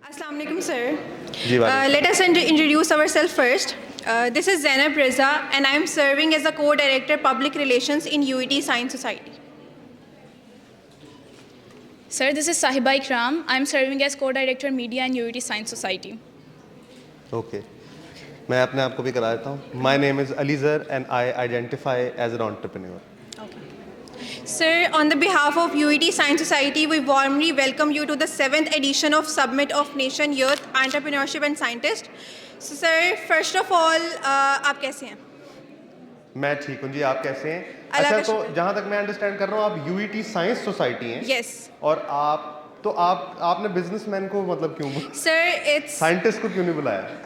Assalamu alaikum, sir. जी वालेकुम। Let us introduce ourselves first. This is Zainab Reza, and I am serving as the co-director Public Relations in UET Science Society. Sir, this is Sahiba Ikram. I am serving as co-director Media in UET Science Society. Okay, मैं अपने आप को भी करा देता हूँ. My name is अलीज़र and I identify as an entrepreneur. Sir, on the behalf of UET Science Society, we warmly welcome you to the 7th edition of Summit of Nation Youth Entrepreneurship and Scientists. So, sir, first of all, आप कैसे हैं? मैं ठीक हूँ जी, आप कैसे हैं? अल्लाह अच्छा, का तो शुक्र। जहाँ तक मैं अंडरस्टैंड कर रहा हूँ, आप यूईटी साइंस सोसाइटी हैं. Yes. और आपने बिजनेसमैन को मतलब क्यों, Sir, it's साइंटिस्ट को क्यों नहीं बुलाया?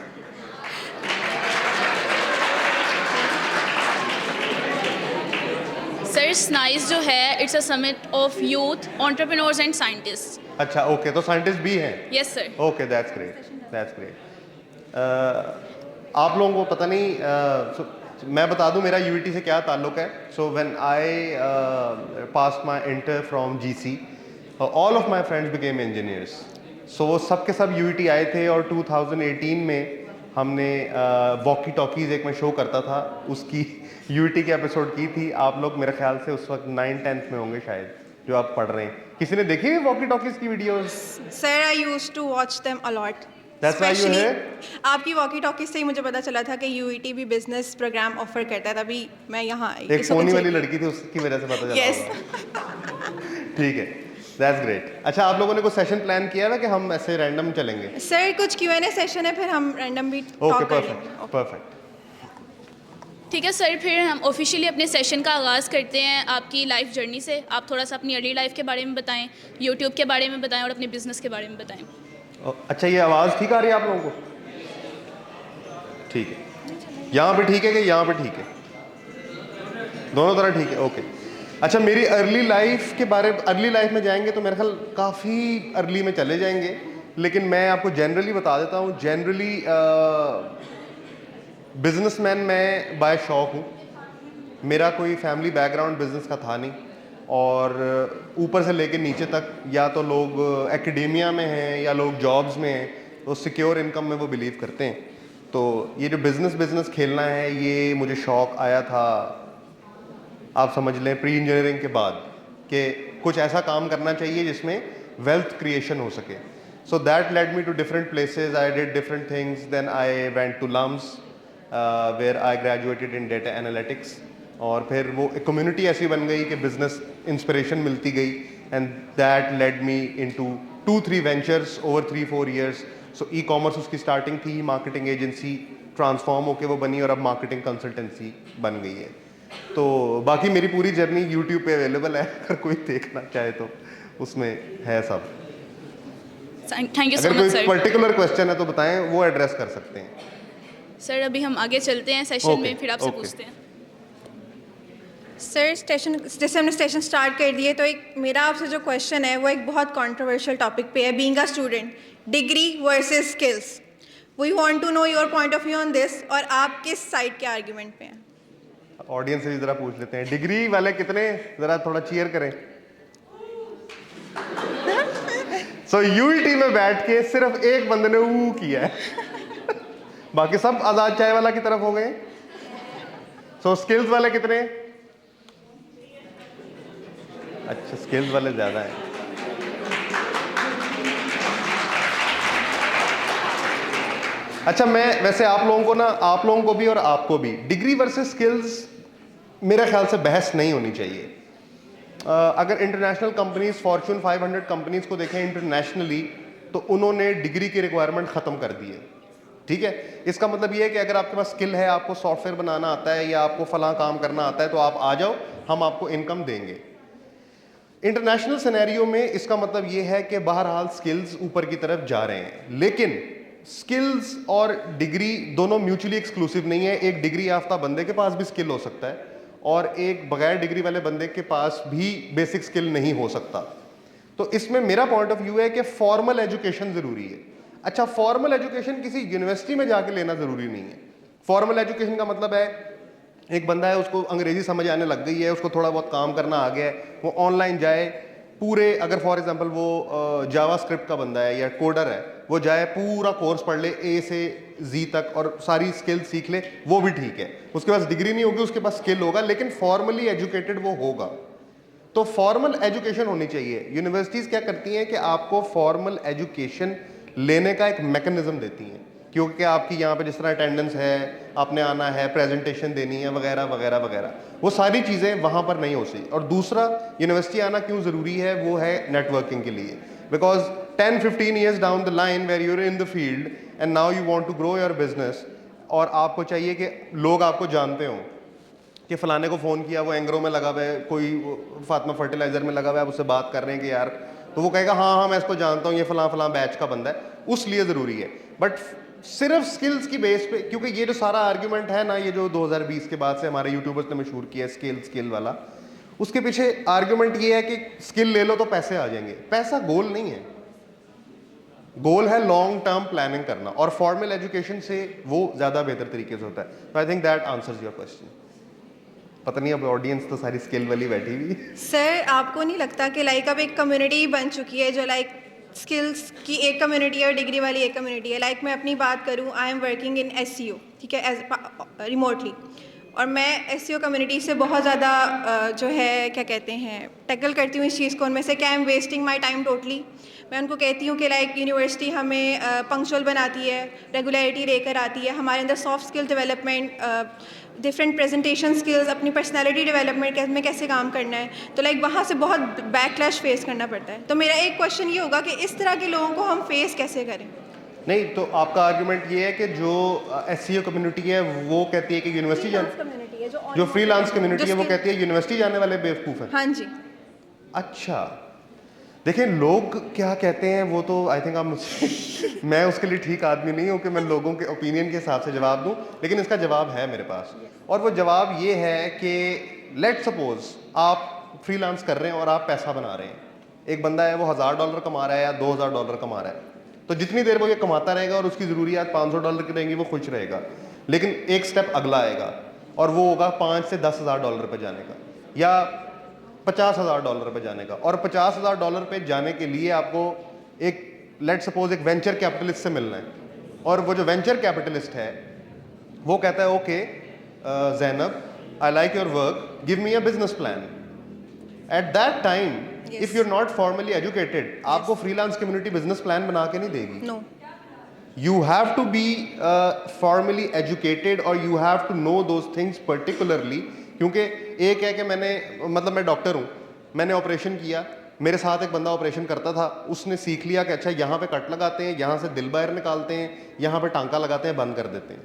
Sir, SNICE जो है, it's a summit of youth, entrepreneurs and scientists. अच्छा, ओके, तो साइंटिस्ट भी हैं. Yes, sir. Okay, that's great, that's great. आप लोगों को पता नहीं, मैं बता दूं मेरा यूईटी से क्या ताल्लुक है. So when I pass my inter from GC, all of my friends became engineers. So वो सब के सब यूईटी आए थे और 2018 में हमने वॉकी टॉकीज एक मैं शो करता था, उसकी यूईटी के एपिसोड की थी. आप लोग मेरे ख्याल से उस वक्त 9th-10th में होंगे शायद, जो आप पढ़ रहे हैं. किसी ने देखी वॉकी टॉकीज की videos? Sir, I used to watch them a lot. That's why you Especially, here? आपकी वॉकी टॉकी से ही मुझे पता चला था कि यूईटी भी बिजनेस प्रोग्राम ऑफर करता है, तभी मैं यहाँ आई. एक सोनी वाली लड़की थी, उसकी वजह से पता चला Yes. होगा. ठीक है, दैट्स ग्रेट. अच्छा, आप लोगों ने कोई सेशन प्लान किया है कि हम ऐसे रैंडम चलेंगे? सर, कुछ Q&A सेशन है, फिर हम रैंडम भी ओके, टॉक कर परफेक्ट, लेंगे. परफेक्ट. ठीक है सर, फिर हम ऑफिशियली अपने सेशन का आगाज़ करते हैं आपकी लाइफ जर्नी से. आप थोड़ा सा अपनी अर्ली लाइफ के बारे में बताएं, यूट्यूब के बारे में बताएं और अपने बिजनेस के बारे में बताएं. अच्छा, ये आवाज़ ठीक आ रही है आप लोगों को? ठीक है. यहाँ पे ठीक है कि यहाँ पे ठीक है? दोनों तरह ठीक है, ओके. अच्छा, मेरी अर्ली लाइफ में जाएंगे तो मेरे ख्याल काफ़ी अर्ली में चले जाएंगे, लेकिन मैं आपको जनरली बता देता हूँ. जनरली बिजनेसमैन मैं बाय शौक हूँ. मेरा कोई फैमिली बैकग्राउंड बिजनेस का था नहीं, और ऊपर से लेके नीचे तक या तो लोग एकेडेमिया में हैं या लोग जॉब्स में हैं, तो सिक्योर इनकम में वो बिलीव करते हैं. तो ये जो बिजनेस खेलना है, ये मुझे शौक आया था, आप समझ लें, प्री इंजीनियरिंग के बाद, कि कुछ ऐसा काम करना चाहिए जिसमें वेल्थ क्रिएशन हो सके. So that led me to different places. I did different things. Then I went to LUMS where I graduated in data analytics. और फिर वो एक कम्युनिटी ऐसी बन गई कि बिजनेस इंस्पिरेशन मिलती गई, and that led me into 2-3 ventures over 3-4 years. So e commerce उसकी स्टार्टिंग थी, मार्केटिंग एजेंसी ट्रांसफॉर्म होके वो बनी और अब मार्केटिंग कंसल्टेंसी बन गई है. तो बाकी मेरी पूरी जर्नी यूट्यूब पे अवेलेबल है, अगर कोई देखना चाहे तो उसमें है सब. थैंक यू सो अगर मच कोई सर. पर्टिकुलर क्वेश्चन है तो बताएं, वो एड्रेस कर सकते हैं. सर, अभी हम आगे चलते हैं सेशन Okay, में, फिर आपसे okay. पूछते हैं. सर, स्टेशन जैसे हमने स्टेशन स्टार्ट कर दिए, तो एक मेरा आपसे जो क्वेश्चन है वो एक बहुत कंट्रोवर्शियल टॉपिक पे है. Being a student, degree versus skills, we want to know your point of view on this, और आप किस साइड के आर्ग्यूमेंट पे हैं? ऑडियंस से भी जरा पूछ लेते हैं, डिग्री वाले कितने, जरा थोड़ा चीयर करें. सो यूईटी में बैठ के सिर्फ एक बंदे ने ऊ किया है. बाकी सब आजाद चाय वाला की तरफ हो गए. सो स्किल्स वाले कितने? अच्छा, स्किल्स वाले ज्यादा हैं. अच्छा, मैं वैसे आप लोगों को भी और आपको भी, डिग्री वर्सेस स्किल्स मेरे ख्याल से बहस नहीं होनी चाहिए. अगर इंटरनेशनल कंपनीज, फॉर्च्यून 500 कंपनीज को देखें इंटरनेशनली, तो उन्होंने डिग्री की रिक्वायरमेंट ख़त्म कर दी है. ठीक है, इसका मतलब ये है कि अगर आपके पास स्किल है, आपको सॉफ्टवेयर बनाना आता है या आपको फलां काम करना आता है, तो आप आ जाओ, हम आपको इनकम देंगे. इंटरनेशनल सिनेरियो में इसका मतलब ये है कि बहरहाल स्किल्स ऊपर की तरफ जा रहे हैं, लेकिन स्किल्स और डिग्री दोनों म्यूचुअली एक्सक्लूसिव नहीं है. एक डिग्री याफ्ता बंदे के पास भी स्किल हो सकता है, और एक बगैर डिग्री वाले बंदे के पास भी बेसिक स्किल नहीं हो सकता. तो इसमें मेरा पॉइंट ऑफ व्यू है कि फॉर्मल एजुकेशन ज़रूरी है. अच्छा, फॉर्मल एजुकेशन किसी यूनिवर्सिटी में जाके लेना ज़रूरी नहीं है. फॉर्मल एजुकेशन का मतलब है एक बंदा है, उसको अंग्रेजी समझ आने लग गई है, उसको थोड़ा बहुत काम करना आ गया है, वो ऑनलाइन जाए, पूरे, अगर फॉर एग्जांपल वो जावास्क्रिप्ट का बंदा है या कोडर है, वो जाए पूरा कोर्स पढ़ ले ए से जी तक और सारी स्किल सीख ले, वो भी ठीक है। उसके पास डिग्री नहीं होगी, उसके पास स्किल होगा, लेकिन फॉर्मली एजुकेटेड वो होगा। तो फॉर्मल एजुकेशन होनी चाहिए। यूनिवर्सिटीज़ क्या करती हैं कि आपको फॉर्मल एजुकेशन लेने का एक मैकेनिज्म देती हैं, क्योंकि आपकी यहाँ पे जिस तरह अटेंडेंस है, आपने आना है, प्रेजेंटेशन देनी है वगैरह वगैरह वगैरह, वो सारी चीज़ें वहाँ पर नहीं हो सकती। और दूसरा, यूनिवर्सिटी आना क्यों ज़रूरी है, वो है नेटवर्किंग के लिए। Because 10-15 years down the line where you're in the field and now you want to grow your business, और आपको चाहिए कि लोग आपको जानते हों कि फ़लाने को फ़ोन किया, वो एंग्रो में लगा हुआ है, कोई फातिमा फर्टिलाइज़र में लगा हुआ है, आप उससे बात कर रहे हैं कि यार, तो वो कहेगा हाँ हाँ मैं इसको जानता हूँ, ये फ़लाँ बैच का बंदा है, उस लिए ज़रूरी है। बट सिर्फ स्किल्स की बेस पे, क्योंकि ये जो सारा आर्ग्यूमेंट है ना, ये जो 2020 के बाद से हमारे यूट्यूबर्स ने मशहूर किया है स्किल वाला, उसके पीछे आर्ग्यूमेंट ये है कि स्किल ले लो तो पैसे आ जाएंगे। पैसा गोल नहीं है, गोल है लॉन्ग टर्म प्लानिंग करना, और फॉर्मल एजुकेशन से वो ज़्यादा बेहतर तरीके से होता है। तो I think that answers your question. पता नहीं अब ऑडियंस तो सारी स्किल वाली बैठी हुई। सर आपको नहीं लगता कि लाइक अब एक कम्युनिटी बन चुकी है जो लाइक स्किल्स की एक कम्युनिटी है और डिग्री वाली एक कम्युनिटी है? लाइक मैं अपनी बात करूं, I am working in SEO, ठीक है, एज रिमोटली, और मैं SEO कम्युनिटी से बहुत ज़्यादा जो है क्या कहते हैं टैकल करती हूँ इस चीज़ को। उनमें से क्या, I am wasting my time totally. मैं उनको कहती हूँ कि लाइक यूनिवर्सिटी हमें पंक्चुअल बनाती है, रेगुलरिटी लेकर आती है, हमारे अंदर soft skill development, different presentation skills, अपनी पर्सनालिटी डेवलपमेंट में कैसे काम करना है, तो लाइक वहाँ से बहुत बैकलैश फेस करना पड़ता है। तो मेरा एक क्वेश्चन ये होगा कि इस तरह के लोगों को हम फेस कैसे करें? नहीं, तो आपका आर्ग्यूमेंट ये है कि जो SEO कम्युनिटी है वो कहती है कि यूनिवर्सिटी कम्युनिटी है जो फ्रीलांस कम्युनिटी है वो कहती है यूनिवर्सिटी जाने वाले बेवकूफ़ हैं। हाँ जी। अच्छा, देखिए लोग क्या कहते हैं वो तो आई थिंक आप मुझसे मैं उसके लिए ठीक आदमी नहीं हूँ कि मैं लोगों के ओपिनियन के हिसाब से जवाब दूँ, लेकिन इसका जवाब है मेरे पास। और वो जवाब ये है कि लेट सपोज आप फ्रीलांस कर रहे हैं और आप पैसा बना रहे हैं। एक बंदा है वो $1000 कमा रहा है या $2000 कमा रहा है, तो जितनी देर वो ये कमाता रहेगा और उसकी ज़रूरियात $500 की रहेंगी, वो खुश रहेगा। लेकिन एक स्टेप अगला आएगा और वो होगा $5,000 से $10,000 पे जाने का, या $50,000 पे जाने का। और $50,000 पे जाने के लिए आपको एक लेट सपोज एक वेंचर कैपिटलिस्ट से मिलना है, और वो जो वेंचर कैपिटलिस्ट है वो कहता है okay Zainab, I like your work, give me a business plan. At that time if you are not formally educated, आपको फ्रीलांस कम्युनिटी बिजनेस प्लान बना के नहीं देगी। No, you have to be formally educated और you have to know those things particularly. क्योंकि एक है कि मैं डॉक्टर हूँ, मैंने ऑपरेशन किया, मेरे साथ एक बंदा ऑपरेशन करता था, उसने सीख लिया कि अच्छा यहाँ पे कट लगाते हैं, यहाँ से दिल बाहर निकालते हैं, यहाँ पे टांका लगाते हैं, बंद कर देते हैं।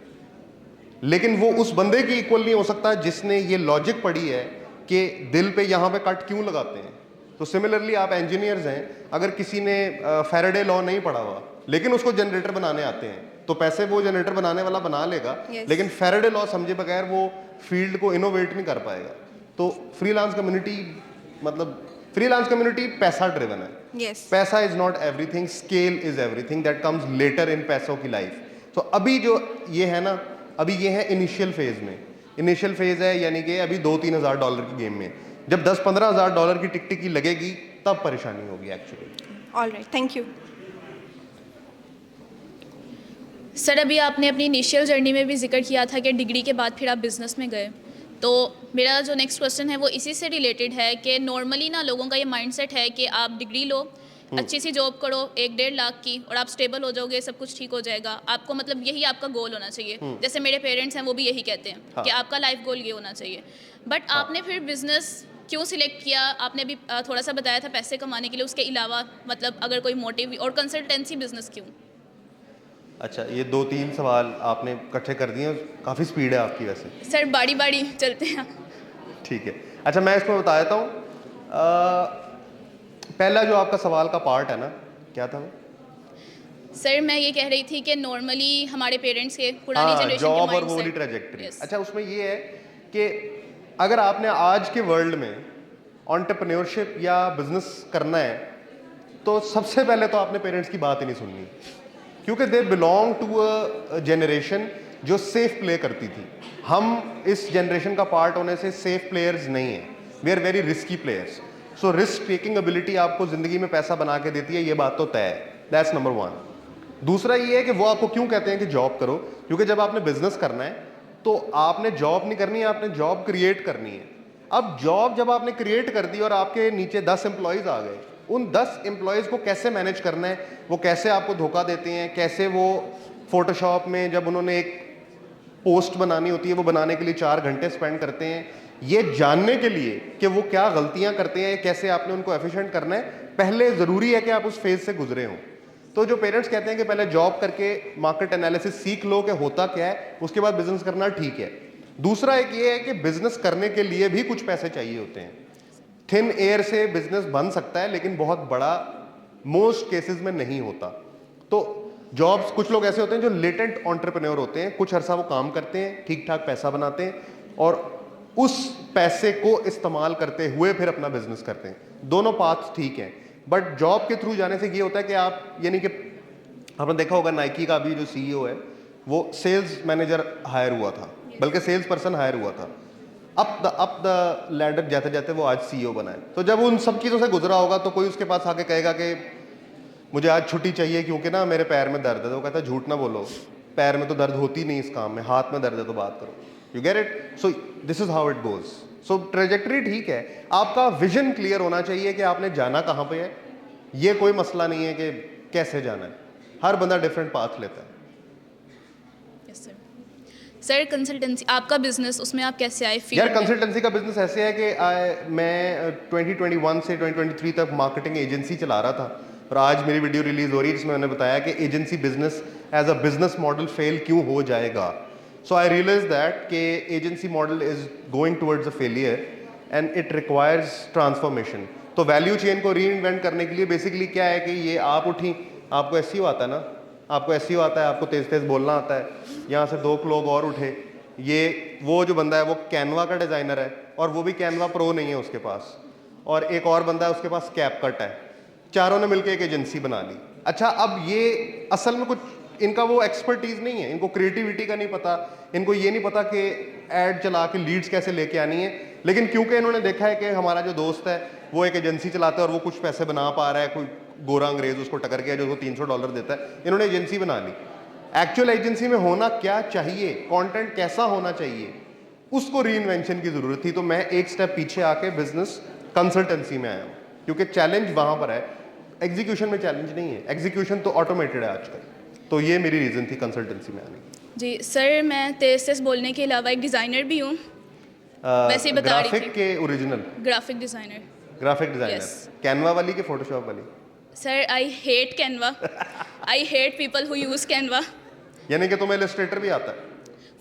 लेकिन वो उस बंदे की इक्वल नहीं हो सकता जिसने ये लॉजिक पढ़ी है कि दिल पे यहाँ पे कट क्यों लगाते हैं। तो सिमिलरली आप इंजीनियर्स हैं, अगर किसी ने फैराडे लॉ नहीं पढ़ा हुआ लेकिन उसको जनरेटर बनाने आते हैं, तो पैसे वो जनरेटर बनाने वाला बना लेगा, लेकिन फैराडे लॉ समझे बगैर वो फील्ड को इनोवेट नहीं कर पाएगा। तो फ्रीलांस कम्युनिटी पैसा ड्रिवन है। पैसा is not everything, scale is everything, that comes later in पैसों की लाइफ। तो अभी जो ये है ना, अभी ये है इनिशियल फेज में, इनिशियल फेज है, यानी कि अभी $2-3 हज़ार की गेम में। जब $10-15 हज़ार की टिकटिकी लगेगी तब परेशानी होगी actually. Alright, thank you. Sir अभी आपने अपनी इनिशियल जर्नी में भी जिक्र किया था कि डिग्री के बाद फिर आप बिज़नेस में गए, तो मेरा जो नेक्स्ट क्वेश्चन है वो इसी से रिलेटेड है कि नॉर्मली ना लोगों का ये माइंडसेट है कि आप डिग्री लो, अच्छी सी जॉब करो 1-1.5 लाख की, और आप स्टेबल हो जाओगे, सब कुछ ठीक हो जाएगा। आपको मतलब यही आपका गोल होना चाहिए। जैसे मेरे पेरेंट्स हैं वो भी यही कहते हैं कि आपका लाइफ गोल ये होना चाहिए। बट आपने फिर बिज़नेस क्यों सिलेक्ट किया? आपने भी थोड़ा सा बताया था पैसे कमाने के लिए, उसके अलावा मतलब अगर कोई मोटिव, और कंसल्टेंसी बिजनेस क्यों? अच्छा, ये 2-3 सवाल आपने इकट्ठे कर दिए, काफ़ी स्पीड है आपकी वैसे। सर बारी बारी चलते हैं। ठीक है, अच्छा मैं इसमें बता देता हूँ। पहला जो आपका सवाल का पार्ट है ना, क्या था वो? सर मैं ये कह रही थी कि नॉर्मली हमारे पेरेंट्स के पुरानी जनरेशन जॉब के और वो वाली ट्रैजेक्टरी। अच्छा, उसमें ये है कि अगर आपने आज के वर्ल्ड में एंटरप्रेन्योरशिप या बिजनेस करना है तो सबसे पहले तो आपने पेरेंट्स की बात ही नहीं सुननी, क्योंकि they belong to a generation जो सेफ प्ले करती थी। हम इस जनरेशन का पार्ट होने से सेफ प्लेयर्स नहीं हैं, we are very risky players. So risk taking ability आपको ज़िंदगी में पैसा बना के देती है, ये बात तो तय है। That's number 1। दूसरा ये है कि वो आपको क्यों कहते हैं कि जॉब करो, क्योंकि जब आपने बिजनेस करना है तो आपने जॉब नहीं करनी है, आपने जॉब क्रिएट करनी है। अब जॉब जब आपने क्रिएट कर दी और आपके नीचे 10 एम्प्लॉयज़ आ गए, उन 10 एम्प्लॉयज़ को कैसे मैनेज करना है, वो कैसे आपको धोखा देते हैं, कैसे वो फोटोशॉप में जब उन्होंने एक पोस्ट बनानी होती है वो बनाने के लिए 4 घंटे स्पेंड करते हैं, ये जानने के लिए कि वो क्या गलतियां करते हैं, कैसे आपने उनको एफिशिएंट करना है, पहले ज़रूरी है कि आप उस फेज से गुजरे हों। तो जो पेरेंट्स कहते हैं कि पहले जॉब करके मार्केट एनालिसिस सीख लो कि होता क्या है, उसके बाद बिजनेस करना, ठीक है। दूसरा एक ये है कि बिजनेस करने के लिए भी कुछ पैसे चाहिए होते हैं। थिन एयर से बिजनेस बन सकता है लेकिन बहुत बड़ा मोस्ट केसेस में नहीं होता। तो जॉब्स, कुछ लोग ऐसे होते हैं जो लेटेंट एंटरप्रेन्योर होते हैं, कुछ अरसा वो काम करते हैं, ठीक ठाक पैसा बनाते हैं और उस पैसे को इस्तेमाल करते हुए फिर अपना बिजनेस करते हैं। दोनों पाथ ठीक हैं, बट जॉब के थ्रू जाने से ये होता है कि आप, यानी कि आपने देखा होगा नाइकी का भी जो सीईओ है वो सेल्स मैनेजर हायर हुआ था, बल्कि सेल्स पर्सन हायर हुआ था। अप द लैडर जाते जाते वो आज सीईओ बना है। तो जब उन सब चीज़ों से गुजरा होगा तो कोई उसके पास आके कहेगा कि मुझे आज छुट्टी चाहिए क्योंकि ना मेरे पैर में दर्द है, तो वो कहता है झूठ ना बोलो, पैर में तो दर्द होती नहीं इस काम में, हाथ में दर्द है तो बात करो। You get it? So this is how it goes. So trajectory ठीक है, आपका विजन क्लियर होना चाहिए कि आपने जाना कहाँ पे है। ये कोई मसला नहीं है कि कैसे जाना है, हर बंदा डिफरेंट पाथ लेता है। Yes sir. सर कंसल्टेंसी आपका बिजनेस, उसमें आप कैसे आए फील्ड यार में? कंसल्टेंसी का बिजनेस ऐसे है कि मैं 2021 से 2023 तक मार्केटिंग एजेंसी चला रहा था और आज मेरी वीडियो रिलीज हो रही है जिसमें मैंने बताया कि agency business as a business model fail क्यों हो जाएगा। सो आई रियलाइज दैट कि agency model is going towards a failure and it requires transformation. तो वैल्यू चेन को री इन्वेंट करने के लिए बेसिकली क्या है कि ये आप उठी, आपको एसईओ आता है ना, आपको एसईओ आता है, आपको तेज तेज बोलना आता है, यहाँ से 2 लोग और उठे, ये वो जो बंदा है वो कैनवा का डिज़ाइनर है और वो भी कैनवा प्रो नहीं है उसके पास, और एक और बंदा है उसके पास कैप कट है, चारों ने मिलकर एक एजेंसी बना ली। अच्छा, अब ये असल में कुछ इनका वो एक्सपर्टीज नहीं है, इनको क्रिएटिविटी का नहीं पता, इनको ये नहीं पता कि ऐड चला के लीड्स कैसे लेके आनी है, लेकिन क्योंकि इन्होंने देखा है कि हमारा जो दोस्त है वो एक एजेंसी चलाता है और वो कुछ पैसे बना पा रहा है, कोई गोरा अंग्रेज उसको टकर गया जो उसको $300 देता है, इन्होंने एजेंसी बना ली। एक्चुअल एजेंसी में होना क्या चाहिए, कंटेंट कैसा होना चाहिए, उसको रीइन्वेंशन की जरूरत थी। तो मैं एक स्टेप पीछे आके बिजनेस कंसल्टेंसी में आया हूँ, क्योंकि चैलेंज वहां पर है, एग्जीक्यूशन में चैलेंज नहीं है, एग्जीक्यूशन तो ऑटोमेटेड है आजकल। तो ये मेरी रीजन थी कंसल्टेंसी में आने की। जी सर, मैं तेज तेज बोलने के अलावा एक डिज़ाइनर भी हूँ, वैसे ही बता रही ग्राफिक थी। के original graphic designer. Graphic designer, Yes. Canva वाली के फोटोशॉप वाली? Sir I hate Canva, I hate people who use Canva. यानी कि तुम्हें इलस्ट्रेटर भी आता है?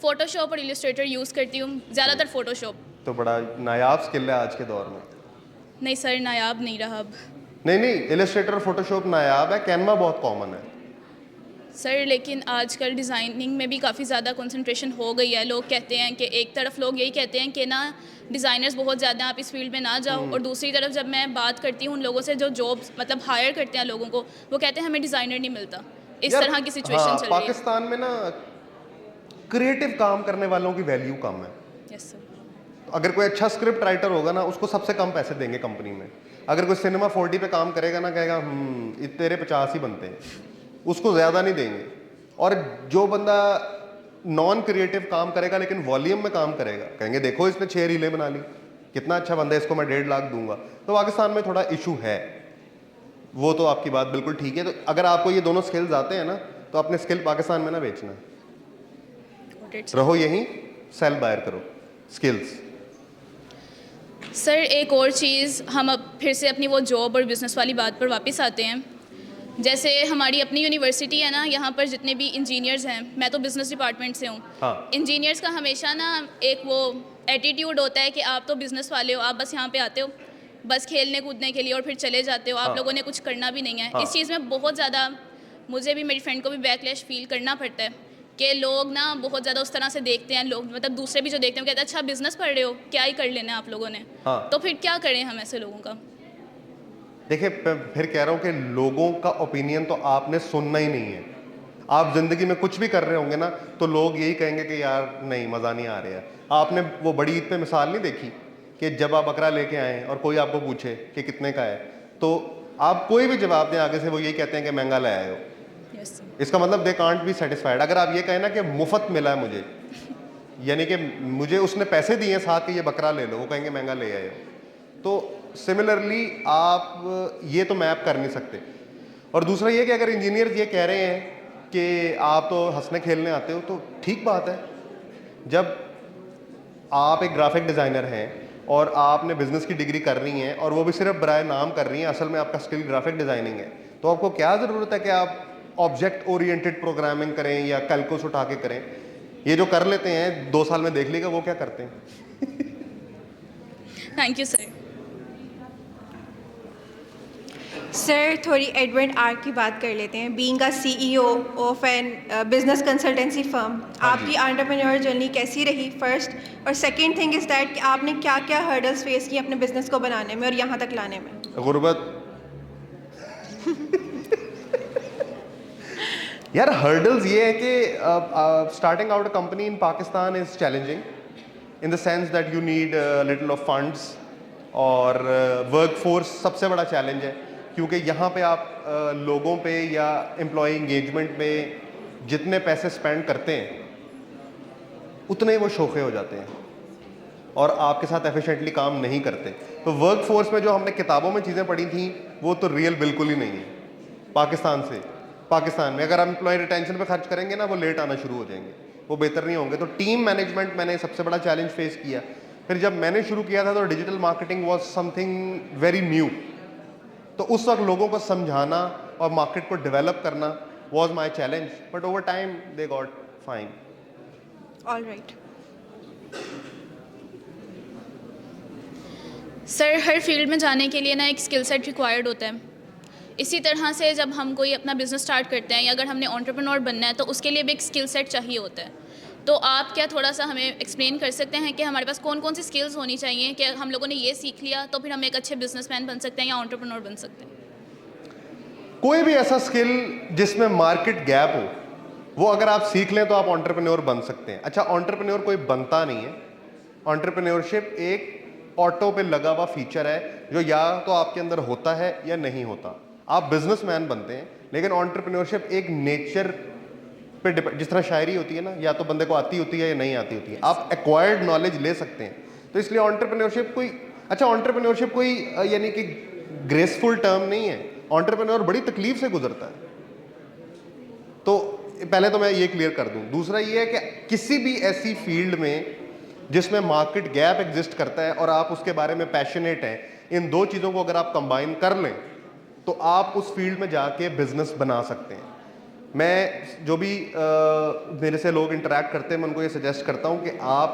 फोटोशॉप और इलस्ट्रेटर यूज़ करती हूँ, ज़्यादातर फोटोशॉप। तो बड़ा नायाब स्किल है आज के दौर में। नहीं सर, नायाब नहीं रहा अब। नहीं, इलस्ट्रेटर और फोटोशॉप नायाब है, कैनवा बहुत कॉमन है। सर लेकिन आजकल डिज़ाइनिंग में भी काफ़ी ज़्यादा कंसंट्रेशन हो गई है। लोग कहते हैं कि एक तरफ लोग यही कहते हैं कि ना डिज़ाइनर्स बहुत ज़्यादा हैं, आप इस फील्ड में ना जाओ, और दूसरी तरफ जब मैं बात करती हूँ उन लोगों से जो जॉब्स मतलब हायर करते हैं लोगों को, वो कहते हैं हमें डिज़ाइनर नहीं मिलता। इस यार, तरह की सिचुएशन हाँ, चल रही है। पाकिस्तान में ना क्रिएटिव काम करने वालों की वैल्यू कम है। Yes sir. अगर कोई अच्छा स्क्रिप्ट राइटर होगा ना, उसको सबसे कम पैसे देंगे कंपनी में। अगर कोई सिनेमा 4D पे काम करेगा ना, कहेगा तेरे 50 ही बनते हैं, उसको ज़्यादा नहीं देंगे। और जो बंदा नॉन क्रिएटिव काम करेगा लेकिन वॉल्यूम में काम करेगा, कहेंगे देखो इसने 6 रीलें बना ली, कितना अच्छा बंदा है, इसको मैं 1.5 लाख दूंगा। तो पाकिस्तान में थोड़ा इशू है, वो तो आपकी बात बिल्कुल ठीक है। तो अगर आपको ये दोनों स्किल्स आते हैं ना, तो अपने स्किल पाकिस्तान में ना बेचना, रहो यहीं, सेल बायर करो स्किल्स। सर एक और चीज़, हम अब फिर से अपनी वो जॉब और बिज़नेस वाली बात पर वापस आते हैं। जैसे हमारी अपनी यूनिवर्सिटी है ना, यहाँ पर जितने भी इंजीनियर्स हैं, मैं तो बिज़नेस डिपार्टमेंट से हूँ। हाँ। इंजीनियर्स का हमेशा ना एक वो एटीट्यूड होता है कि आप तो बिज़नेस वाले हो, आप बस यहाँ पे आते हो बस खेलने कूदने के लिए और फिर चले जाते हो, आप लोगों ने कुछ करना भी नहीं है। हाँ। इस चीज़ में बहुत ज़्यादा मुझे भी, मेरी फ्रेंड को भी बैकलैश फील करना पड़ता है कि लोग ना बहुत ज़्यादा उस तरह से देखते हैं। लोग मतलब दूसरे भी जो देखते हैं कहते हैं अच्छा बिज़नेस पढ़ रहे हो, क्या ही कर लेना है आप लोगों ने। हाँ। तो फिर क्या करें हम ऐसे लोगों का? देखिए, मैं फिर कह रहा हूँ कि लोगों का ओपिनियन तो आपने सुनना ही नहीं है। आप जिंदगी में कुछ भी कर रहे होंगे ना, तो लोग यही कहेंगे कि यार नहीं, मज़ा नहीं आ रहा है। आपने वो बड़ी ईद पे मिसाल नहीं देखी कि जब आप बकरा लेके आए और कोई आपको पूछे कि कितने का है, तो आप कोई भी जवाब दें आगे से, वो यही कहते हैं कि महंगा ले आए हो। यस। इसका मतलब दे कांट बी सेटिस्फाइड। अगर आप ये कहें ना कि मुफ्त मिला है मुझे, यानी कि मुझे उसने पैसे दिए साथ के ये बकरा ले लो, वो कहेंगे महंगा ले आए हो। तो सिमिलरली आप ये तो मैप कर नहीं सकते। और दूसरा ये कि अगर इंजीनियर ये कह रहे हैं कि आप तो हंसने खेलने आते हो, तो ठीक बात है। जब आप एक ग्राफिक डिज़ाइनर हैं और आपने बिजनेस की डिग्री कर रही हैं और वो भी सिर्फ बराए नाम कर रही हैं, असल में आपका स्किल ग्राफिक डिज़ाइनिंग है, तो आपको क्या ज़रूरत है कि आप ऑब्जेक्ट ओरिएंटेड प्रोग्रामिंग करें या कैलकुलस उठा के करें। ये जो कर लेते हैं 2 साल में देख लीजिएगा वो क्या करते हैं। Thank you sir. सर थोड़ी एडवर्ड आर की बात कर लेते हैं। Being a CEO of an business consultancy firm, आपकी एंटरप्रेन्योर जर्नी कैसी रही फर्स्ट, और सेकंड थिंग इज़ दैट कि आपने क्या क्या हर्डल्स फेस किए अपने बिजनेस को बनाने में और यहाँ तक लाने में? गुर्बत यार हर्डल्स ये है कि starting out a company in Pakistan is challenging in the sense that you need little of funds, और वर्क फोर्स सबसे बड़ा चैलेंज है, क्योंकि यहाँ पे आप लोगों पे या एम्प्लॉय एंगेजमेंट पे जितने पैसे स्पेंड करते हैं उतने ही वो शोखे हो जाते हैं और आपके साथ एफिशिएंटली काम नहीं करते। तो वर्क फोर्स में जो हमने किताबों में चीज़ें पढ़ी थी वो तो रियल बिल्कुल ही नहीं है। पाकिस्तान में अगर आप एम्प्लॉय रिटेंशन पे खर्च करेंगे ना, वो लेट आना शुरू हो जाएंगे, वो बेहतर नहीं होंगे। तो टीम मैनेजमेंट मैंने सबसे बड़ा चैलेंज फेस किया। फिर जब मैंने शुरू किया था तो digital marketing was something very new, तो उस वक्त लोगों को समझाना और मार्केट को डेवलप करना was my challenge, but over time they got fine. All right. Sir her field में जाने के लिए ना एक स्किल सेट रिक्वायर्ड होता है। इसी तरह से जब हम कोई अपना बिजनेस स्टार्ट करते हैं या अगर हमने एंटरप्रेन्योर बनना है तो उसके लिए भी एक स्किल सेट चाहिए होता है। तो आप क्या थोड़ा सा हमें एक्सप्लेन कर सकते हैं कि हमारे पास कौन कौन सी स्किल्स होनी चाहिए कि हम लोगों ने ये सीख लिया तो फिर हम एक अच्छे बिजनेसमैन बन सकते हैं या एंटरप्रेन्योर बन सकते हैं? कोई भी ऐसा स्किल जिसमें मार्केट गैप हो, वो अगर आप सीख लें तो आप एंटरप्रेन्योर बन सकते हैं। अच्छा, एंटरप्रेन्योर कोई बनता नहीं है। एंटरप्रेन्योरशिप एक ऑटो पे लगा हुआ फीचर है जो या तो आपके अंदर होता है या नहीं होता। आप बिजनेसमैन बनते हैं, लेकिन एंटरप्रेन्योरशिप एक नेचर पे डिपेंड, जिस तरह शायरी होती है ना, या तो बंदे को आती होती है या नहीं आती होती है। आप एक्वायर्ड नॉलेज ले सकते हैं। तो इसलिए एंटरप्रेन्योरशिप कोई, अच्छा एंटरप्रेन्योरशिप कोई यानी कि ग्रेसफुल टर्म नहीं है। एंटरप्रेन्योर बड़ी तकलीफ से गुजरता है। तो पहले तो मैं ये क्लियर कर दूं। दूसरा ये है कि किसी भी ऐसी फील्ड में जिसमें मार्केट गैप एग्जिस्ट करता है और आप उसके बारे में पैशनेट हैं, इन दो चीज़ों को अगर आप कंबाइन कर लें तो आप उस फील्ड में जाके बिजनेस बना सकते हैं। मैं जो भी मेरे से लोग इंटरेक्ट करते हैं, मैं उनको ये सजेस्ट करता हूं कि आप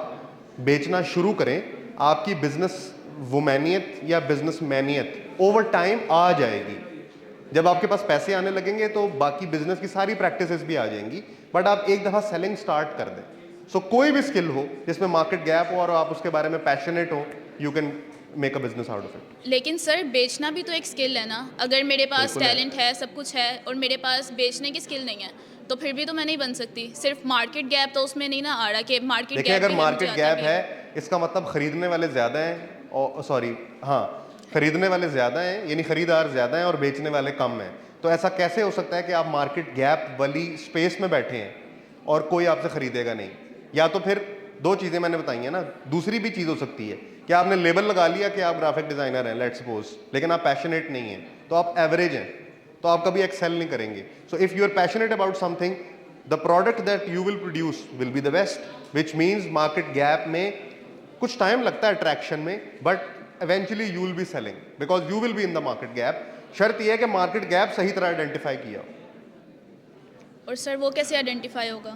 बेचना शुरू करें। आपकी बिजनेस वुमैनियत या बिजनेस मैनियत ओवर टाइम आ जाएगी। जब आपके पास पैसे आने लगेंगे तो बाकी बिजनेस की सारी प्रैक्टिसेस भी आ जाएंगी, बट आप एक दफ़ा सेलिंग स्टार्ट कर दें। सो कोई भी स्किल हो जिसमें मार्केट गैप हो और आप उसके बारे में पैशनेट हो, you can make a business out of it. लेकिन सर बेचना भी तो एक स्किल है ना। अगर मेरे पास बिल्कुल है। टैलेंट है, सब कुछ है और मेरे पास बेचने की स्किल नहीं है तो फिर भी तो मैं नहीं बन सकती। सिर्फ मार्केट गैप तो उसमें नहीं ना आ रहा कि मार्केट देखिए, गैप अगर मार्केट गैप है इसका मतलब खरीदने वाले ज़्यादा हैं, और सॉरी हाँ, खरीदने वाले ज़्यादा हैं, यानी खरीदार ज़्यादा हैं और बेचने वाले कम हैं। तो ऐसा कैसे हो सकता है कि आप मार्केट गैप वाली स्पेस में बैठे हैं और कोई आपसे खरीदेगा नहीं? या तो फिर दो चीज़ें मैंने बताई हैं ना। दूसरी भी चीज़ हो सकती है कि आपने लेबल लगा लिया कि आप ग्राफिक डिज़ाइनर हैं, लेट्स सपोज, लेकिन आप पैशनेट नहीं हैं, तो आप एवरेज हैं, तो आप कभी एक्सेल नहीं करेंगे। So if you are passionate about something, the product that you will produce will be the best, which means market gap में कुछ टाइम लगता है अट्रैक्शन में, but eventually you will be selling because you will be in the market gap। शर्त यह है कि market gap सही तरह आइडेंटिफाई किया हो। और सर वो कैसे आइडेंटिफाई होगा?